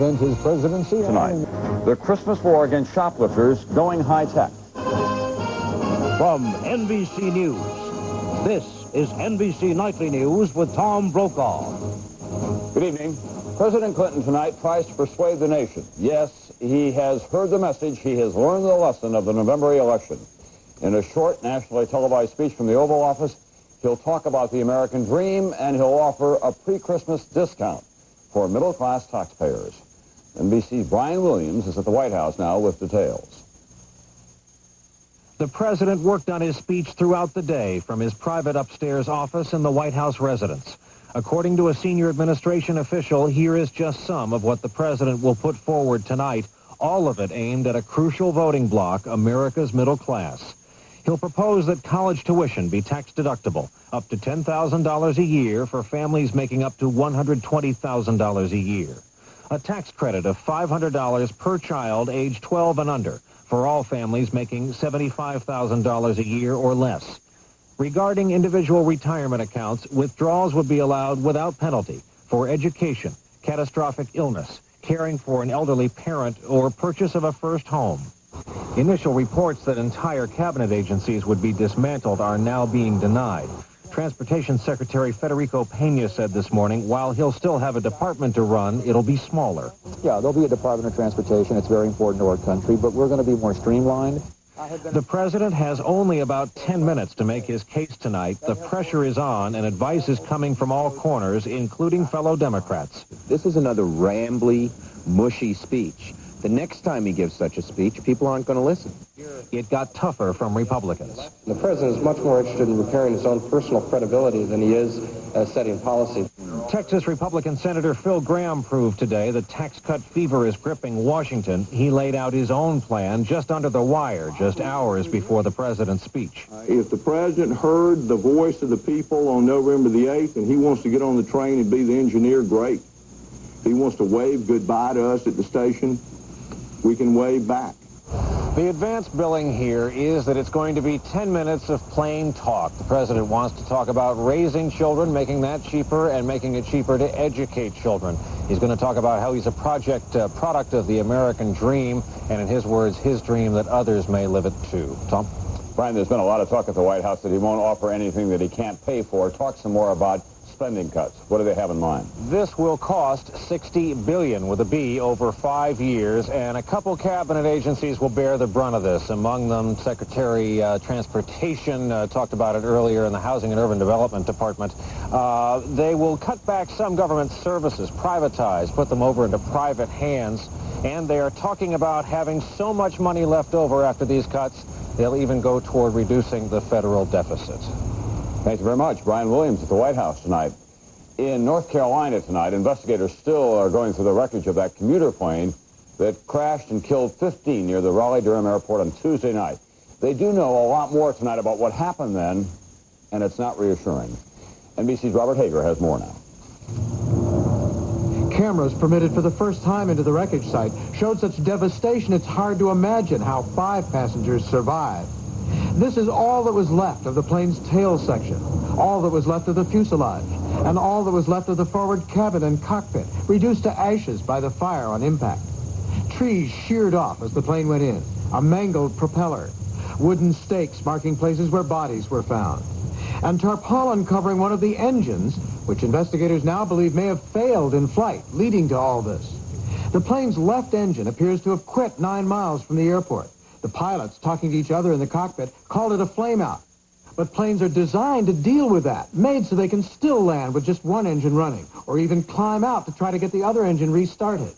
spent his presidency tonight. The Christmas war against shoplifters going high-tech. From NBC News, this is NBC Nightly News with Tom Brokaw. Good evening. President Clinton tonight tries to persuade the nation. Yes, he has heard the message. He has learned the lesson of the November election. In a short, nationally televised speech from the Oval Office, he'll talk about the American dream, and he'll offer a pre-Christmas discount for middle-class taxpayers. NBC's Brian Williams is at the White House now with details. The president worked on his speech throughout the day from his private upstairs office in the White House residence. According to a senior administration official, here is just some of what the president will put forward tonight, all of it aimed at a crucial voting bloc, America's middle class. He'll propose that college tuition be tax-deductible, up to $10,000 a year for families making up to $120,000 a year. A tax credit of $500 per child age 12 and under for all families making $75,000 a year or less. Regarding individual retirement accounts, withdrawals would be allowed without penalty for education, catastrophic illness, caring for an elderly parent, or purchase of a first home. Initial reports that entire cabinet agencies would be dismantled are now being denied. Transportation Secretary Federico Pena said this morning, while he'll still have a department to run, it'll be smaller. Yeah, there'll be a Department of Transportation. It's very important to our country, but we're going to be more streamlined. The president has only about 10 minutes to make his case tonight. The pressure is on, and advice is coming from all corners, including fellow Democrats. This is another rambly, mushy speech. The next time he gives such a speech, people aren't going to listen. It got tougher from Republicans. The president is much more interested in repairing his own personal credibility than he is setting policy. Texas Republican Senator Phil Gramm proved today that tax cut fever is gripping Washington. He laid out his own plan just under the wire, just hours before the president's speech. If the president heard the voice of the people on November the 8th and he wants to get on the train and be the engineer, great. If he wants to wave goodbye to us at the station, we can wave back. The advance billing here is that it's going to be 10 minutes of plain talk. The president wants to talk about raising children, making that cheaper, and making it cheaper to educate children. He's going to talk about how he's a product of the American dream, and in his words, his dream that others may live it too. Tom? Brian, there's been a lot of talk at the White House that he won't offer anything that he can't pay for. Talk some more about spending cuts. What do they have in mind? This will cost $60 billion with a B over 5 years, and a couple cabinet agencies will bear the brunt of this. Among them, Secretary Transportation talked about it earlier in the Housing and Urban Development Department. They will cut back some government services, privatize, put them over into private hands, and they are talking about having so much money left over after these cuts, they'll even go toward reducing the federal deficit. Thank you very much. Brian Williams at the White House tonight. In North Carolina tonight, investigators still are going through the wreckage of that commuter plane that crashed and killed 15 near the Raleigh-Durham airport on Tuesday night. They do know a lot more tonight about what happened then, and it's not reassuring. NBC's Robert Hager has more now. Cameras permitted for the first time into the wreckage site showed such devastation it's hard to imagine how 5 passengers survived. This is all that was left of the plane's tail section, all that was left of the fuselage, and all that was left of the forward cabin and cockpit, reduced to ashes by the fire on impact. Trees sheared off as the plane went in, a mangled propeller, wooden stakes marking places where bodies were found, and tarpaulin covering one of the engines, which investigators now believe may have failed in flight, leading to all this. The plane's left engine appears to have quit 9 miles from the airport. The pilots, talking to each other in the cockpit, called it a flameout. But planes are designed to deal with that, made so they can still land with just one engine running, or even climb out to try to get the other engine restarted.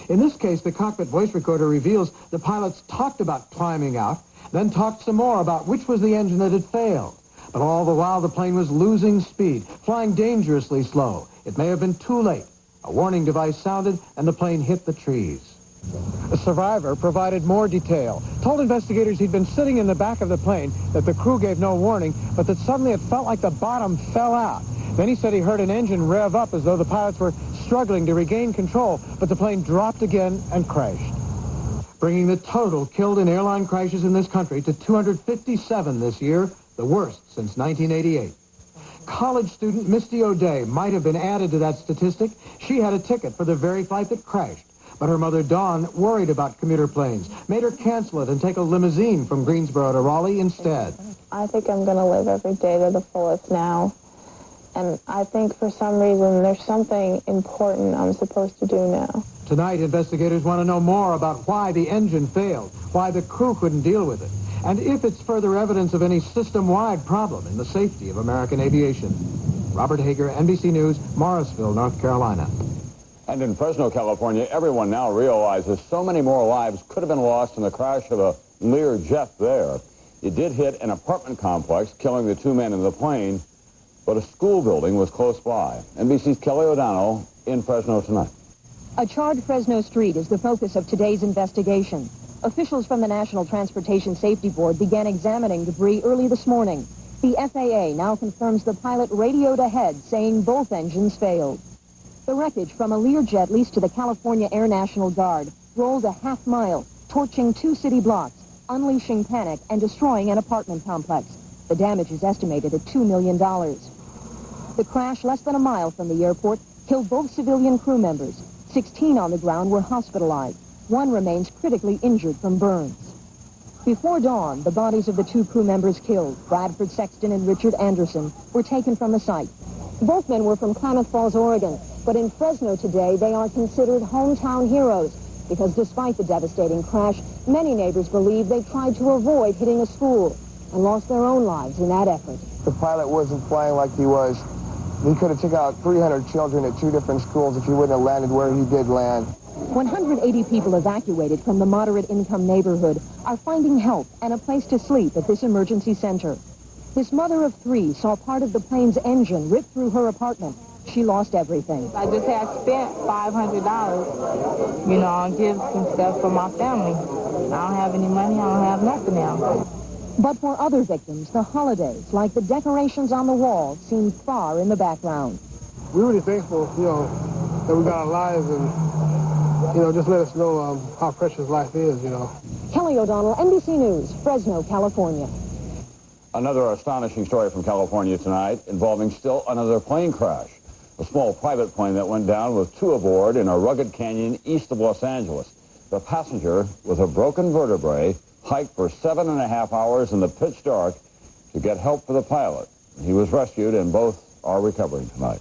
In this case, the cockpit voice recorder reveals the pilots talked about climbing out, then talked some more about which was the engine that had failed. But all the while, the plane was losing speed, flying dangerously slow. It may have been too late. A warning device sounded, and the plane hit the trees. A survivor provided more detail, told investigators he'd been sitting in the back of the plane, that the crew gave no warning, but that suddenly it felt like the bottom fell out. Then he said he heard an engine rev up as though the pilots were struggling to regain control, but the plane dropped again and crashed, bringing the total killed in airline crashes in this country to 257 this year, the worst since 1988. College student Misty O'Day might have been added to that statistic. She had a ticket for the very flight that crashed. But her mother, Dawn, worried about commuter planes, made her cancel it and take a limousine from Greensboro to Raleigh instead. I think I'm going to live every day to the fullest now. And I think for some reason there's something important I'm supposed to do now. Tonight, investigators want to know more about why the engine failed, why the crew couldn't deal with it, and if it's further evidence of any system-wide problem in the safety of American aviation. Robert Hager, NBC News, Morrisville, North Carolina. And in Fresno, California, everyone now realizes so many more lives could have been lost in the crash of a Lear jet there. It did hit an apartment complex, killing the two men in the plane, but a school building was close by. NBC's Kelly O'Donnell in Fresno tonight. A charred Fresno street is the focus of today's investigation. Officials from the National Transportation Safety Board began examining debris early this morning. The FAA now confirms the pilot radioed ahead, saying both engines failed. The wreckage from a Learjet leased to the California Air National Guard rolled a half mile, torching 2 city blocks, unleashing panic and destroying an apartment complex. The damage is estimated at $2 million. The crash, less than a mile from the airport, killed both civilian crew members. 16 on the ground were hospitalized. 1 remains critically injured from burns. Before dawn, the bodies of the 2 crew members killed, Bradford Sexton and Richard Anderson, were taken from the site. Both men were from Klamath Falls, Oregon, but in Fresno today, they are considered hometown heroes because despite the devastating crash, many neighbors believe they tried to avoid hitting a school and lost their own lives in that effort. The pilot wasn't flying like he was. He could have took out 300 children at 2 different schools if he wouldn't have landed where he did land. 180 people evacuated from the moderate-income neighborhood are finding help and a place to sleep at this emergency center. This mother of 3 saw part of the plane's engine rip through her apartment. She lost everything. I just had spent $500, you know, on gifts and stuff for my family. I don't have any money. I don't have nothing now. But for other victims, the holidays, like the decorations on the wall, seem far in the background. We're really thankful, you know, that we got our lives and, you know, just let us know how precious life is, you know. Kelly O'Donnell, NBC News, Fresno, California. Another astonishing story from California tonight involving still another plane crash. A small private plane that went down with 2 aboard in a rugged canyon east of Los Angeles. The passenger, with a broken vertebrae, hiked for 7.5 hours in the pitch dark to get help for the pilot. He was rescued and both are recovering tonight.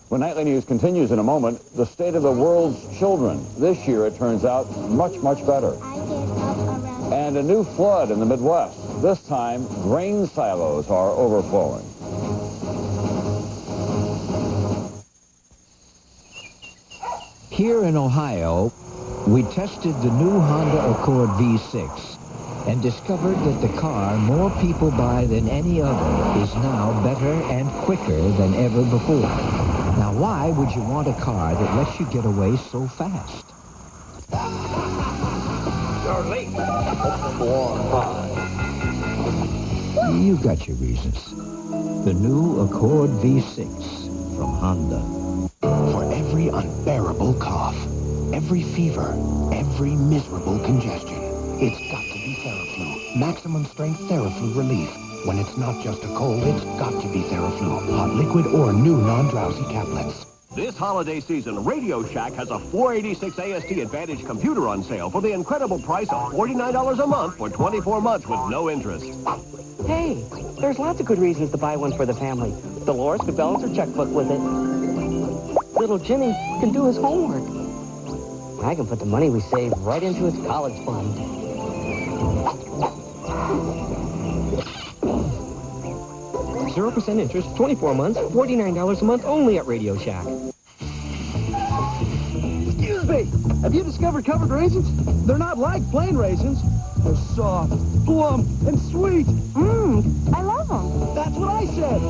When Nightly News continues in a moment, the state of the world's children. This year, it turns out, much, much better. And a new flood in the Midwest. This time, grain silos are overflowing. Here in Ohio, we tested the new Honda Accord V6 and discovered that the car more people buy than any other is now better and quicker than ever before. Now, why would you want a car that lets you get away so fast? You're late. You got your reasons. The new Accord V6 from Honda. For every unbearable cough, every fever, every miserable congestion, it's got to be Theraflu. Maximum strength Theraflu relief. When it's not just a cold, it's got to be Theraflu. Hot liquid or new non-drowsy caplets. This holiday season, Radio Shack has a 486 AST Advantage computer on sale for the incredible price of $49 a month for 24 months with no interest. Hey, there's lots of good reasons to buy one for the family. Dolores could balance her checkbook with it. Little Jimmy can do his homework. I can put the money we save right into his college fund. 0% interest, 24 months, $49 a month only at Radio Shack. Excuse me, have you discovered covered raisins? They're not like plain raisins. They're soft, plump, and sweet. I love them. That's what I said.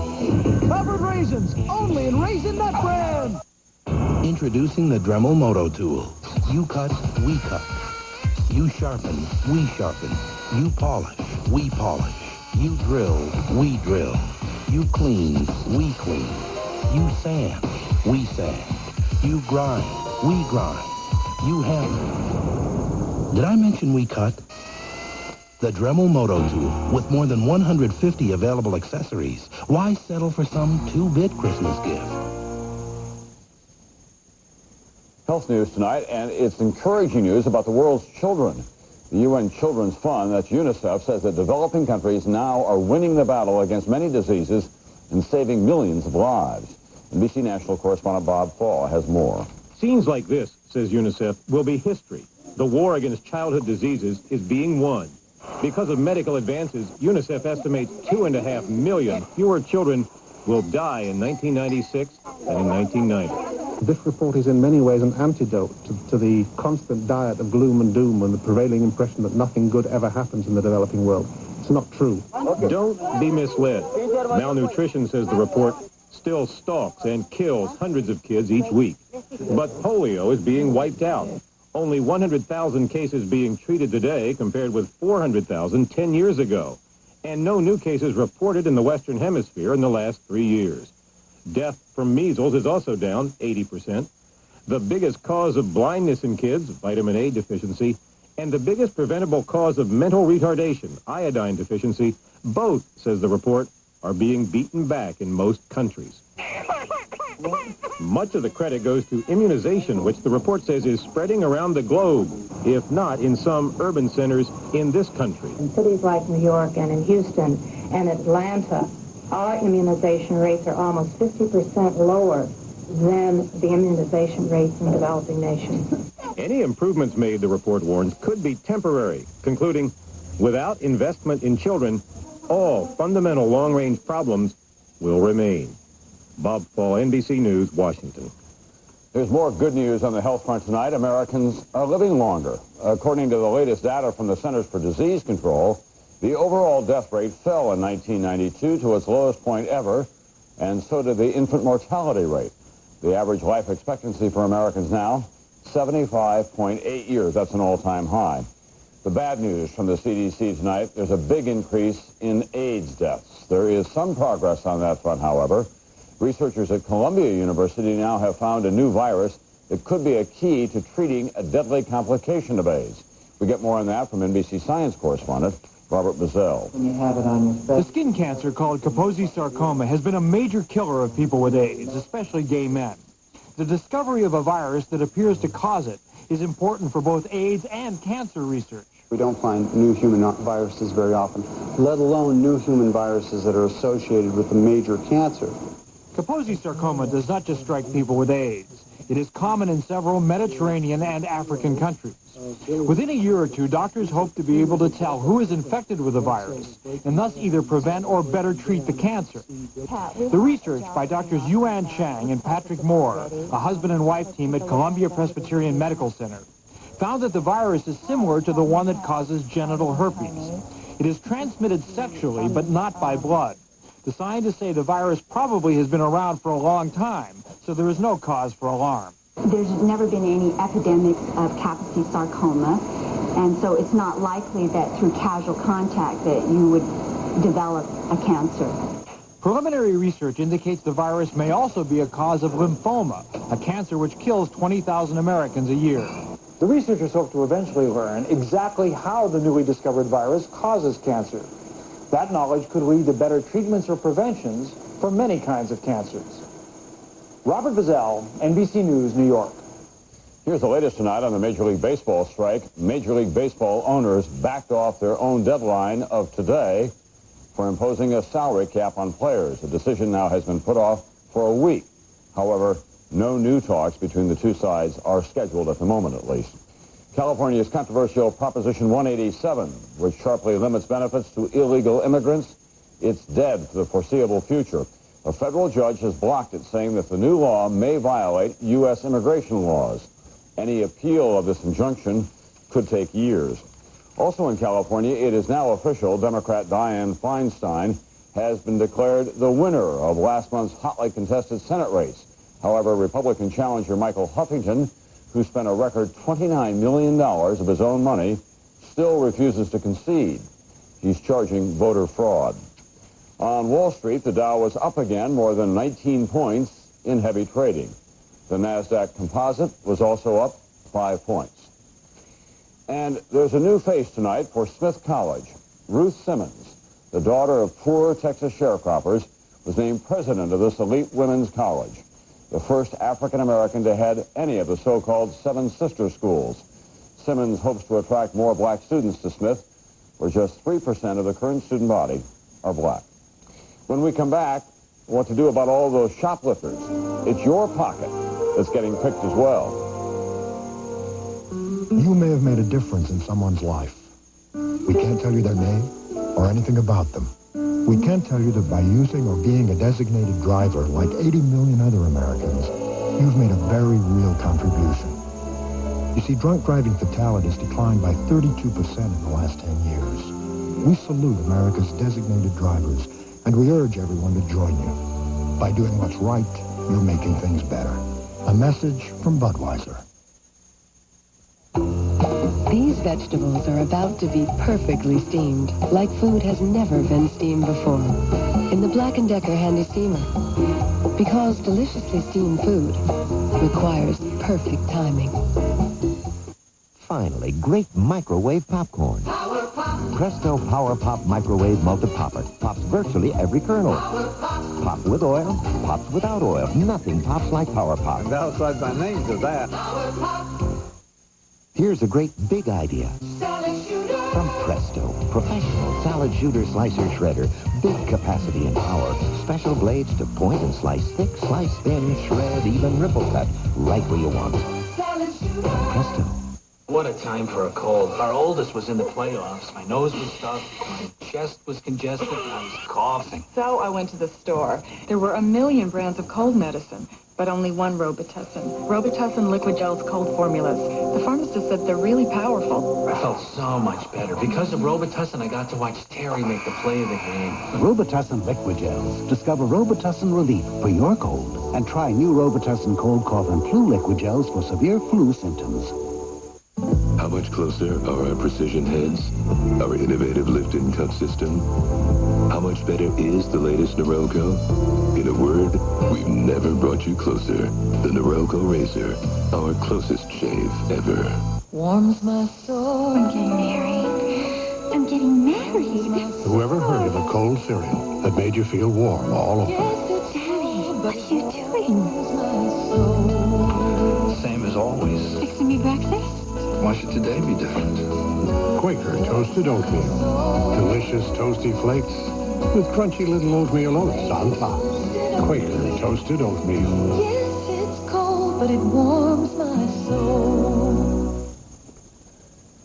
Covered raisins, only in Raisin Nut Brand. Introducing the Dremel Moto Tool. You cut, we cut. You sharpen, we sharpen. You polish, we polish. You drill, we drill. You clean, we clean. You sand, we sand. You grind, we grind. You hammer. Did I mention we cut? The Dremel Moto Tool, with more than 150 available accessories. Why settle for some 2-bit Christmas gift? Health news tonight, and it's encouraging news about the world's children. The UN Children's Fund, that's UNICEF, says that developing countries now are winning the battle against many diseases and saving millions of lives. NBC National correspondent Bob Fall has more. Scenes like this, says UNICEF, will be history. The war against childhood diseases is being won. Because of medical advances, UNICEF estimates 2.5 million fewer children will die in 1996 than in 1990. This report is in many ways an antidote to the constant diet of gloom and doom and the prevailing impression that nothing good ever happens in the developing world. It's not true. Don't be misled. Malnutrition, says the report, still stalks and kills hundreds of kids each week. But polio is being wiped out. Only 100,000 cases being treated today compared with 400,000 10 years ago. And no new cases reported in the Western Hemisphere in the last 3 years. Death from measles is also down 80%. The biggest cause of blindness in kids, vitamin A deficiency, and the biggest preventable cause of mental retardation, iodine deficiency, both, says the report, are being beaten back in most countries. Much of the credit goes to immunization, which the report says is spreading around the globe, if not in some urban centers in this country. In cities like New York and in Houston and Atlanta, our immunization rates are almost 50% lower than the immunization rates in developing nations. Any improvements made, the report warns, could be temporary, concluding, without investment in children, all fundamental long-range problems will remain. Bob Fall, NBC News, Washington. There's more good news on the health front tonight. Americans are living longer. According to the latest data from the Centers for Disease Control, the overall death rate fell in 1992 to its lowest point ever, and so did the infant mortality rate. The average life expectancy for Americans now, 75.8 years. That's an all-time high. The bad news from the CDC tonight, there's a big increase in AIDS deaths. There is some progress on that front, however. Researchers at Columbia University now have found a new virus that could be a key to treating a deadly complication of AIDS. We get more on that from NBC Science correspondent Robert Bazell. When you have it on your face. The skin cancer called Kaposi sarcoma has been a major killer of people with AIDS, especially gay men. The discovery of a virus that appears to cause it is important for both AIDS and cancer research. We don't find new human viruses very often, let alone new human viruses that are associated with a major cancer. Kaposi sarcoma does not just strike people with AIDS. It is common in several Mediterranean and African countries. Within a year or two, doctors hope to be able to tell who is infected with the virus and thus either prevent or better treat the cancer. The research by Drs. Yuan Chang and Patrick Moore, a husband and wife team at Columbia Presbyterian Medical Center, found that the virus is similar to the one that causes genital herpes. It is transmitted sexually, but not by blood. The scientists say the virus probably has been around for a long time, so there is no cause for alarm. There's never been any epidemics of Kaposi sarcoma, and so it's not likely that through casual contact that you would develop a cancer. Preliminary research indicates the virus may also be a cause of lymphoma, a cancer which kills 20,000 Americans a year. The researchers hope to eventually learn exactly how the newly discovered virus causes cancer. That knowledge could lead to better treatments or preventions for many kinds of cancers. Robert Bazell, NBC News, New York. Here's the latest tonight on the Major League Baseball strike. Major League Baseball owners backed off their own deadline of today for imposing a salary cap on players. The decision now has been put off for a week. However, no new talks between the two sides are scheduled at the moment, at least. California's controversial Proposition 187, which sharply limits benefits to illegal immigrants, it's dead for the foreseeable future. A federal judge has blocked it, saying that the new law may violate U.S. immigration laws. Any appeal of this injunction could take years. Also in California, it is now official. Democrat Dianne Feinstein has been declared the winner of last month's hotly contested Senate race. However, Republican challenger Michael Huffington, who spent a record $29 million of his own money, still refuses to concede. He's charging voter fraud. On Wall Street, the Dow was up again more than 19 points in heavy trading. The NASDAQ Composite was also up 5 points. And there's a new face tonight for Smith College. Ruth Simmons, the daughter of poor Texas sharecroppers, was named president of this elite women's college. the first African-American to head any of the so-called Seven Sister Schools. Simmons hopes to attract more black students to Smith, where just 3% of the current student body are black. When we come back, what to do about all those shoplifters. It's your pocket that's getting picked as well. You may have made a difference in someone's life. We can't tell you their name or anything about them. We can tell you that by using or being a designated driver like 80 million other Americans, you've made a very real contribution. You see, drunk driving fatalities declined by 32% in the last 10 years. We salute America's designated drivers, and we urge everyone to join you. By doing what's right, you're making things better. A message from Budweiser. These vegetables are about to be perfectly steamed, like food has never been steamed before, in the Black & Decker Handy Steamer. Because deliciously steamed food requires perfect timing. Finally, great microwave popcorn. Presto Power Pop Microwave Multi-Popper pops virtually every kernel. Pop with oil, pops without oil. Nothing pops like Power Pop. Outside my name to that. Here's a great big idea. From Presto, professional salad shooter slicer shredder. Big capacity and power. Special blades to point and slice thick, slice thin, shred, even ripple cut. Right where you want it. From Presto. What a time for a cold. Our oldest was in the playoffs. My nose was stuffed, my chest was congested, and I was coughing. So I went to the store. There were a million brands of cold medicine, but only one Robitussin. Robitussin Liquid Gel's cold formulas. The pharmacist said they're really powerful. I felt so much better. Because of Robitussin, I got to watch Terry make the play of the game. Robitussin Liquid Gels. Discover Robitussin relief for your cold. And try new Robitussin cold, cough, and flu liquid gels for severe flu symptoms. How much closer are our precision heads? Our innovative lift and cut system? How much better is the latest Norelco? In a word, we've never brought you closer. The Norelco Razor, our closest shave ever. Warms my soul. I'm getting married. I'm getting married. Whoever heard of a cold cereal that made you feel warm all over? Daddy, what are you doing? Same as always. Fixing me breakfast? Why should today be different? Quaker Toasted Oatmeal. Delicious toasty flakes with crunchy little oatmeal oats on top. Quaker Toasted Oatmeal. Yes, it's cold, but it warms my soul.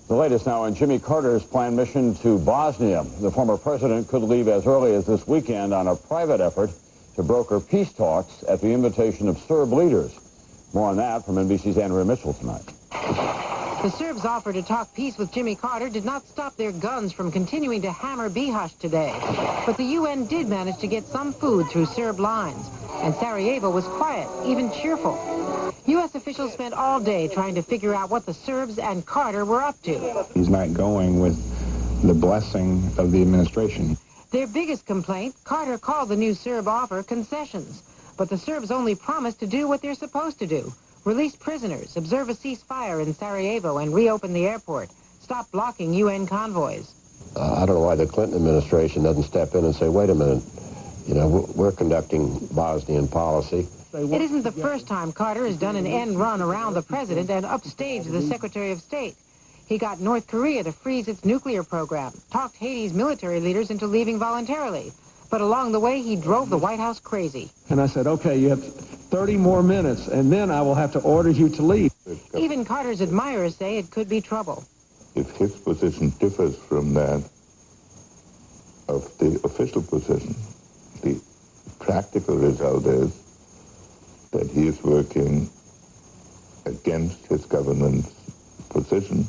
The latest now on Jimmy Carter's planned mission to Bosnia. The former president could leave as early as this weekend on a private effort to broker peace talks at the invitation of Serb leaders. More on that from NBC's Andrea Mitchell tonight. The Serbs' offer to talk peace with Jimmy Carter did not stop their guns from continuing to hammer Bihać today. But the UN did manage to get some food through Serb lines, and Sarajevo was quiet, even cheerful. U.S. officials spent all day trying to figure out what the Serbs and Carter were up to. He's not going with the blessing of the administration. Their biggest complaint, Carter called the new Serb offer concessions. But the Serbs only promised to do what they're supposed to do. Release prisoners, observe a ceasefire in Sarajevo, and reopen the airport. Stop blocking UN convoys. I don't know why the Clinton administration doesn't step in and say, wait a minute, you know, we're conducting Bosnian policy. It isn't the first time Carter has done an end run around the president and upstaged the Secretary of State. He got North Korea to freeze its nuclear program, talked Haiti's military leaders into leaving voluntarily. But along the way, he drove the White House crazy. And I said, okay, you have 30 more minutes, and then I will have to order you to leave. Even Carter's admirers say it could be trouble. If his position differs from that of the official position, the practical result is that he is working against his government's position.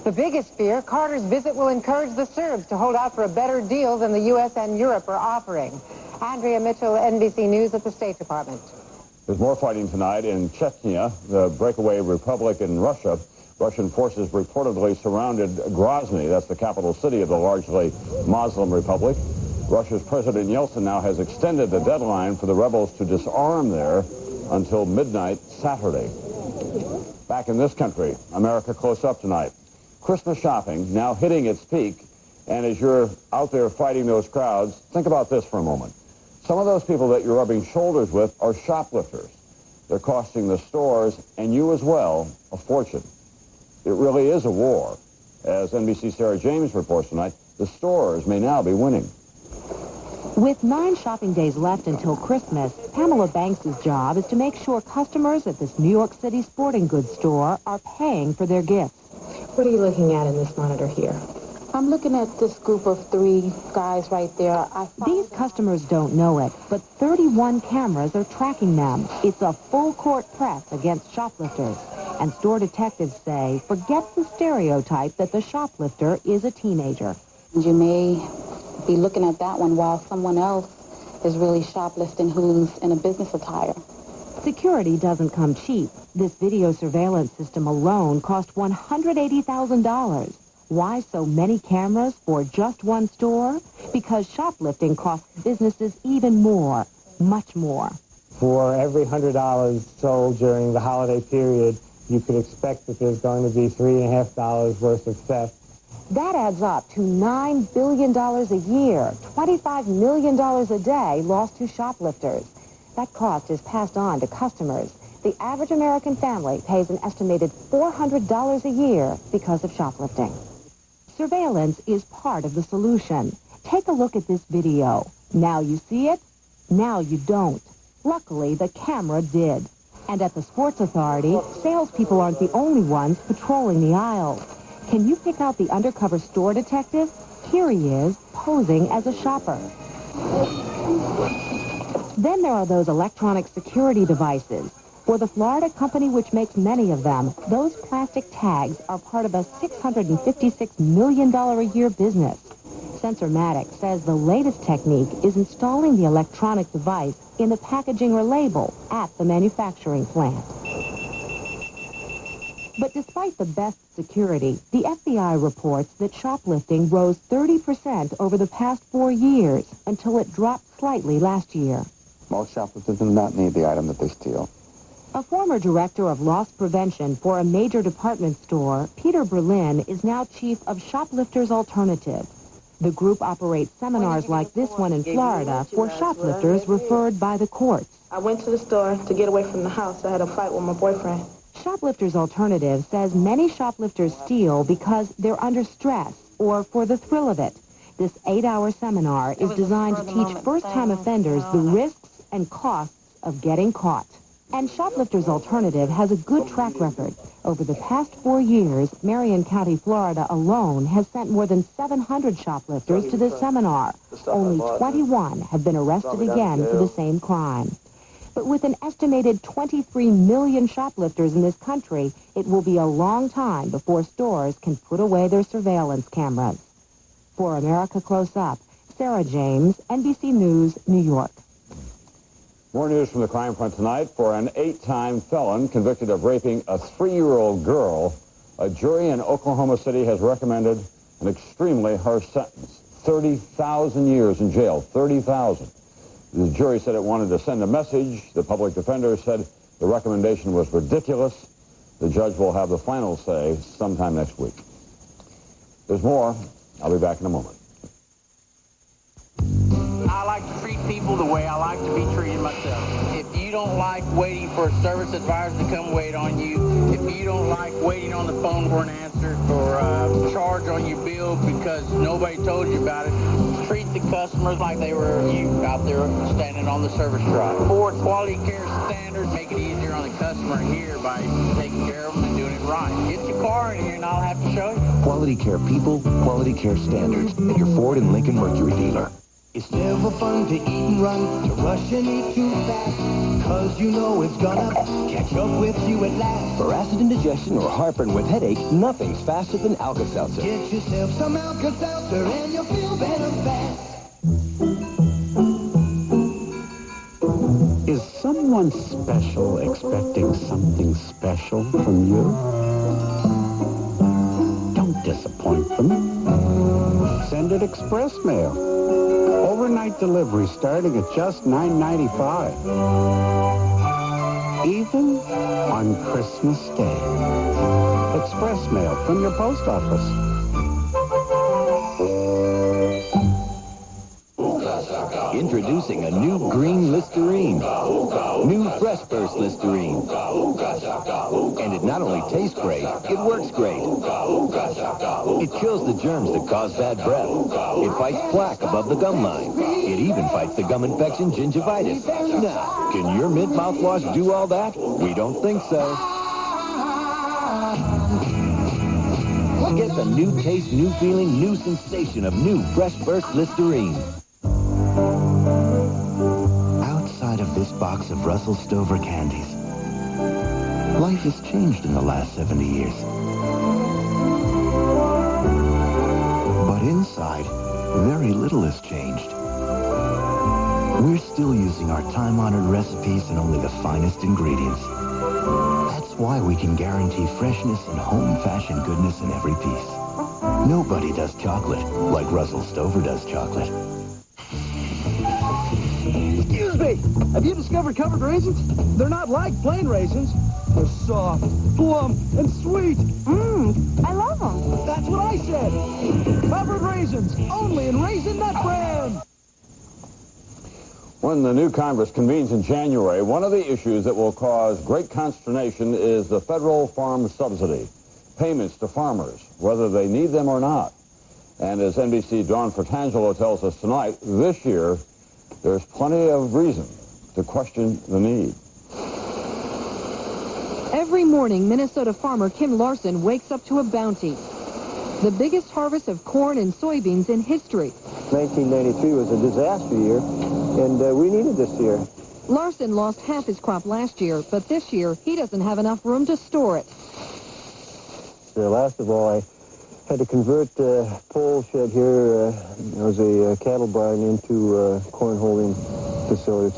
The biggest fear, Carter's visit will encourage the Serbs to hold out for a better deal than the U.S. and Europe are offering. Andrea Mitchell, NBC News at the State Department. There's more fighting tonight in Chechnya, the breakaway republic in Russia. Russian forces reportedly surrounded Grozny. That's the capital city of the largely Muslim republic. Russia's President Yeltsin now has extended the deadline for the rebels to disarm there until midnight Saturday. Back in this country, America close up tonight. Christmas shopping now hitting its peak, and as you're out there fighting those crowds, think about this for a moment. Some of those people that you're rubbing shoulders with are shoplifters. They're costing the stores, and you as well, a fortune. It really is a war. As NBC's Sarah James reports tonight, the stores may now be winning. With 9 shopping days left until Christmas, Pamela Banks' job is to make sure customers at this New York City sporting goods store are paying for their gifts. What are you looking at in this monitor here? I'm looking at this group of 3 guys right there. These customers don't know it, but 31 cameras are tracking them. It's a full-court press against shoplifters. And store detectives say, forget the stereotype that the shoplifter is a teenager. You may be looking at that one while someone else is really shoplifting who's in a business attire. Security doesn't come cheap. This video surveillance system alone cost $180,000. Why so many cameras for just one store? Because shoplifting costs businesses even more, much more. For every $100 sold during the holiday period, you could expect that there's going to be $3.50 worth of theft. That adds up to $9 billion a year, $25 million a day lost to shoplifters. That cost is passed on to customers. The average American family pays an estimated $400 a year because of shoplifting. Surveillance is part of the solution. Take a look at this video. Now you see it, now you don't. Luckily, the camera did. And at the Sports Authority, salespeople aren't the only ones patrolling the aisles. Can you pick out the undercover store detective? Here he is, posing as a shopper. Then there are those electronic security devices. For the Florida company which makes many of them, those plastic tags are part of a $656 million a year business. Sensormatic says the latest technique is installing the electronic device in the packaging or label at the manufacturing plant. But despite the best security, the FBI reports that shoplifting rose 30% over the past 4 years until it dropped slightly last year. Most shoplifters do not need the item that they steal. A former director of loss prevention for a major department store, Peter Berlin, is now chief of Shoplifters Alternative. The group operates seminars like this one in Florida for shoplifters referred by the courts. I went to the store to get away from the house. I had a fight with my boyfriend. Shoplifters Alternative says many shoplifters steal because they're under stress or for the thrill of it. This 8-hour seminar is designed to teach first-time offenders the risks and costs of getting caught. And Shoplifters Alternative has a good track record. Over the past 4 years, Marion County, Florida alone has sent more than 700 shoplifters to this seminar. Only 21 have been arrested again for the same crime. But with an estimated 23 million shoplifters in this country, it will be a long time before stores can put away their surveillance cameras. For America Close Up, Sarah James, NBC News, New York. More news from the crime front tonight. For an 8-time felon convicted of raping a 3-year-old girl, a jury in Oklahoma City has recommended an extremely harsh sentence. 30,000 years in jail. 30,000. The jury said it wanted to send a message. The public defender said the recommendation was ridiculous. The judge will have the final say sometime next week. There's more. I'll be back in a moment. I like to treat people the way I like to be treated myself. If you don't like waiting for a service advisor to come wait on you, if you don't like waiting on the phone for an answer, for a charge on your bill because nobody told you about it, treat the customers like they were you out there standing on the service drive. For quality care standards, make it easier on the customer here by taking care of them and doing it right. Get your car in here and I'll have to show you. Quality care people, quality care standards at your Ford and Lincoln Mercury dealer. It's never fun to eat and run, to rush and eat too fast, cause you know it's gonna catch up with you at last. For acid indigestion or heartburn with headache, nothing's faster than Alka-Seltzer. Get yourself some Alka-Seltzer and you'll feel better fast. Is someone special expecting something special from you? Don't disappoint them. Send it express mail. Overnight delivery starting at just $9.95. Even on Christmas Day. Express mail from your post office. Introducing a new green Listerine. New Fresh Burst Listerine. And it not only tastes great, it works great. It kills the germs that cause bad breath. It fights plaque above the gum line. It even fights the gum infection gingivitis. Now, can your mint mouthwash do all that? We don't think so. Get the new taste, new feeling, new sensation of new Fresh Burst Listerine. Outside of this box of Russell Stover candies, life has changed in the last 70 years. But inside, very little has changed. We're still using our time-honored recipes and only the finest ingredients. That's why we can guarantee freshness and home-fashioned goodness in every piece. Nobody does chocolate like Russell Stover does chocolate. Excuse me, have you discovered covered raisins? They're not like plain raisins. They're soft, plump, and sweet. I love them. That's what I said. Covered raisins, only in Raisin Nut Brand. When the new Congress convenes in January, one of the issues that will cause great consternation is the federal farm subsidy, payments to farmers, whether they need them or not. And as NBC Dawn Fratangelo tells us tonight, this year, there's plenty of reason to question the need. Every morning, Minnesota farmer Kim Larson wakes up to a bounty. The biggest harvest of corn and soybeans in history. 1993 was a disaster year, and we needed this year. Larson lost half his crop last year, but this year he doesn't have enough room to store it. Last of all, I had to convert the pole shed here. It was a cattle barn into a corn holding facility.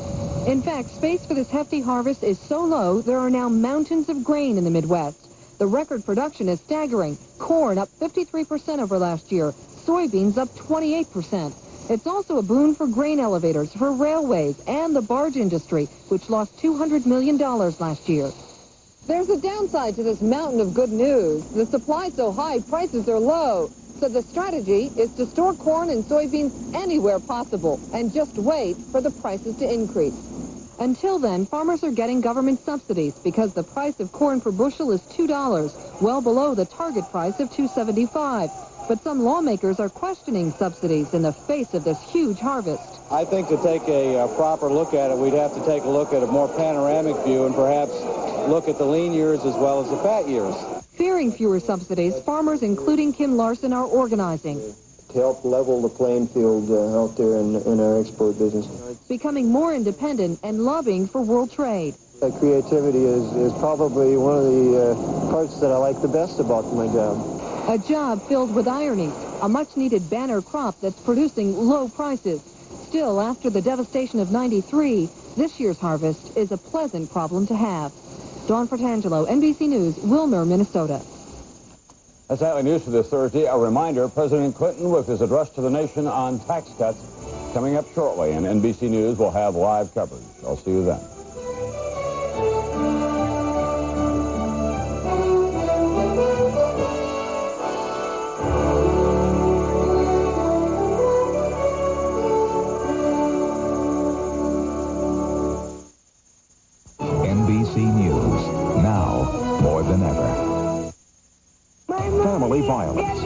In fact, space for this hefty harvest is so low, there are now mountains of grain in the Midwest. The record production is staggering. Corn up 53% over last year. Soybeans up 28%. It's also a boon for grain elevators, for railways, and the barge industry, which lost $200 million last year. There's a downside to this mountain of good news. The supply's so high, prices are low. So the strategy is to store corn and soybeans anywhere possible and just wait for the prices to increase. Until then, farmers are getting government subsidies because the price of corn per bushel is $2, well below the target price of $2.75. But some lawmakers are questioning subsidies in the face of this huge harvest. I think to take a proper look at it, we'd have to take a look at a more panoramic view and perhaps look at the lean years as well as the fat years. Fearing fewer subsidies, farmers, including Kim Larson, are organizing. To help level the playing field out there in our export business. Becoming more independent and lobbying for world trade. Creativity is probably one of the parts that I like the best about my job. A job filled with ironies, a much-needed banner crop that's producing low prices. Still, after the devastation of '93, this year's harvest is a pleasant problem to have. Dawn Fratangelo, NBC News, Wilmer, Minnesota. That's Nightly News for this Thursday. A reminder, President Clinton with his address to the nation on tax cuts coming up shortly, and NBC News will have live coverage. I'll see you then. NBC News, now more than ever. Family violence.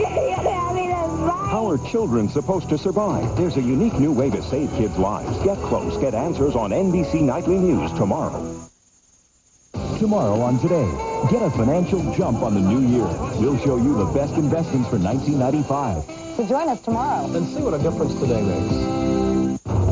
How are children supposed to survive? There's a unique new way to save kids' lives. Get close, get answers on NBC Nightly News tomorrow. Tomorrow on Today, get a financial jump on the new year. We'll show you the best investments for 1995. So join us tomorrow. And see what a difference today makes.